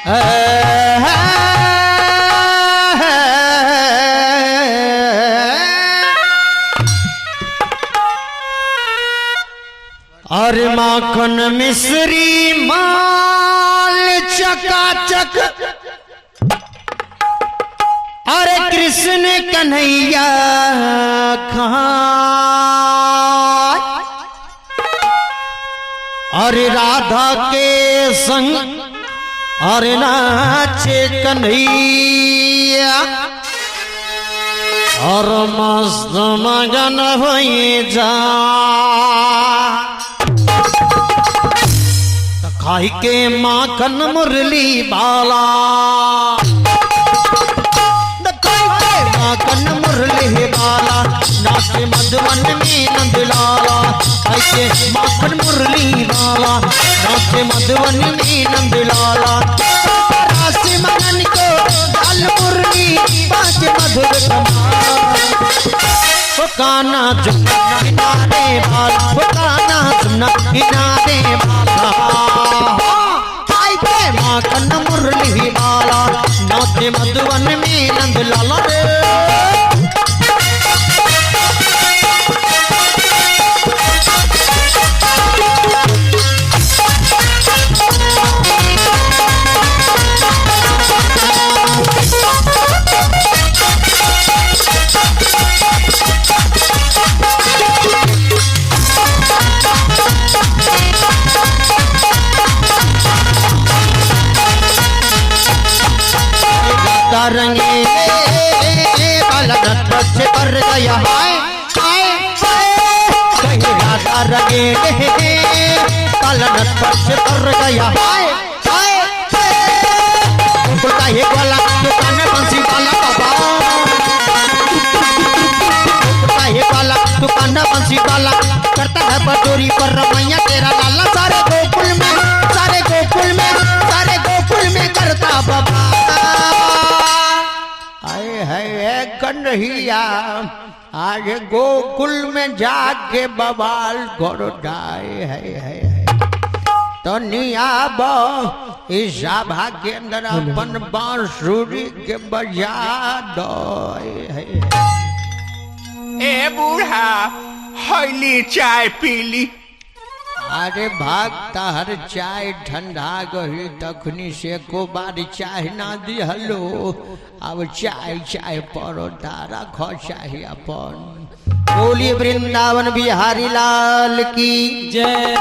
और माखन मिश्री माल चकाचक, अरे कृष्ण कन्हैया खाए, अरे राधा के संग अरे नाचे कन्हैया, और मस्त मगन हो जा। खाई के माखन मुरली बाला, माखन मुरली बाला, नाचे मधुवन में नंदलाला। खाई के माखन मुरली बाला, नाचे मधुवन में नंदलाला। राशि मगन को डाल मुरली बाज मधुर कमाल। वो काना चुना किनारे बाला, वो काना चुना किनारे बाला। माखन मुरली बाला, नाचे मधुवन में नंदलाला रे। रंगीले बालरथ बच्चे पर गया हाय हाय हाय, कहीं राधा रंगीले बालरथ बच्चे पर गया हाय हाय हाय। गोकुल का एक वाला दुकान में बंसी वाला बाबा, गोकुल का एक वाला दुकान में बंसी वाला, करता है बटोरी पर रमैया तेरा लाला। सारे गोकुल में, सारे गोकुल में, सारे गोकुल में करता बाबा। है कन्हैया आज गोकुल में जाके बवाल करो जाए है तो नियाब ईसा भाग्य अंदर अपन बांसुरी के बजा दो। ए बूढ़ा हईली चाय पीली। अरे भागता हर चाय ठंडा गही तखनी से को बार चाय ना दी हलो। अब चाय चाय परोठा रखो चाहिए अपन। बोलिए वृंदावन बिहारी लाल की जय।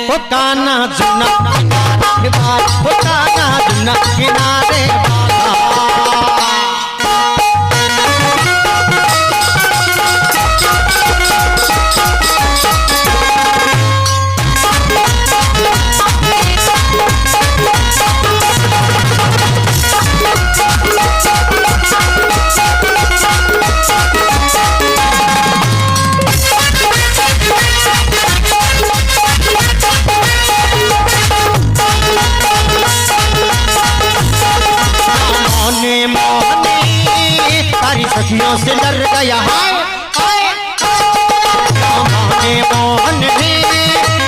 हो काना सुना किनारे बाल, हो काना सुना किनारे बाल। सखियों से डर गया हाय हाय, मोहन भी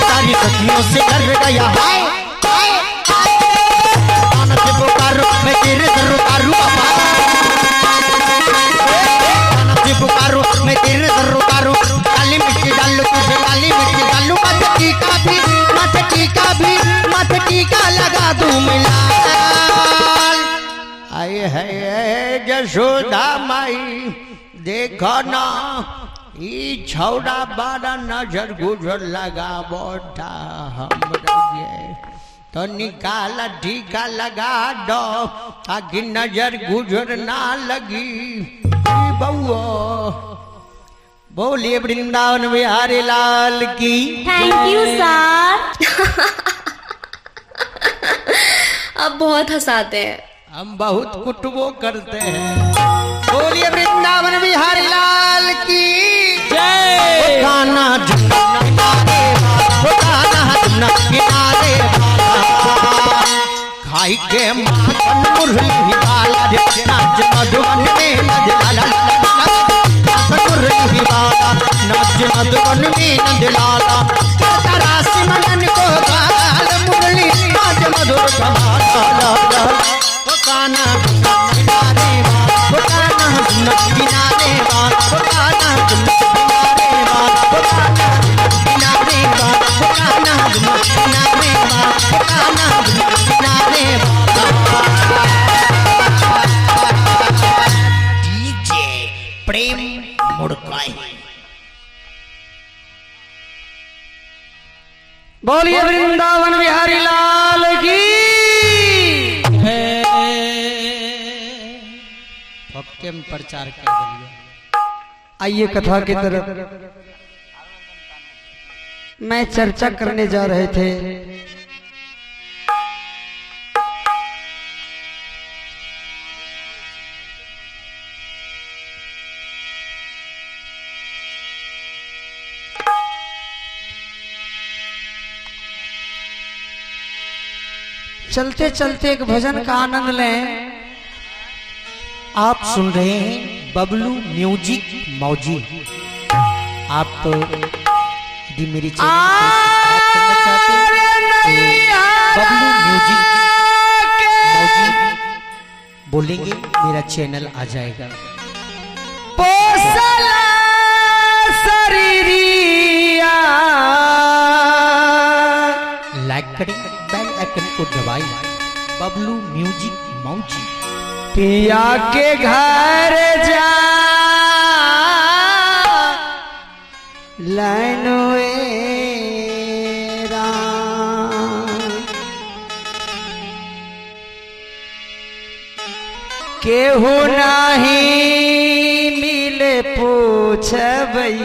सारी सखियों से डर गया हाय हाय हाय। से पुकारू मैं तेरे सर उतारू बाबा, से पुकारू मैं तेरे सर उतारू। काली मिट्टी डालू तुझे, काली मिट्टी डालू। माथे टीका भी, माथे टीका भी, माथे टीका लगा दूं मिला। आए है यशोदा माई देखो ना, ई छौड़ा बारा नजर गुजर लगा बोटा हमरा तो निकाला टीका लगा दो ताकि नजर गुजर ना लगी। बउआ बोलिए वृंदावन बिहारी लाल की। Thank you sir. अब बहुत हंसाते हैं, हम बहुत कुटबो करते हैं। बोलिए वृंदावन बिहारी लाल की जय। गाना जुना किनारे वाला, गाना जुना किनारे वाला। खाई के माखन मुरली वाला, नाच मधुवन में नंदलाला। मुरली वाला नाच मधुवन में नंदलाला। राशि मगन को गाल मुरली नाच मधुर कमाल। आनंद किनारे डीजे प्रेम मुड़काई। बोलिए वृंदावन बिहारी लाल की। भक्ति में प्रचार कर दिया। आइए कथा की तरफ। मैं चर्चा करने जा रहे थे चलते चलते एक भजन का आनंद लें। आप सुन रहे हैं बबलू म्यूजिक मौजी। आप तो यदि मेरी चैनल को सब्सक्राइब करना चाहते हैं तो बबलू म्यूजिक मौजी बोलेंगे मेरा चैनल आ जाएगा। पोसला शरीरिया लाइक करें, बेल आइकन को दबाएं। बबलू म्यूजिक मौजी। पिया के घर जा लाइनोए केहू नहीं मिले पूछबई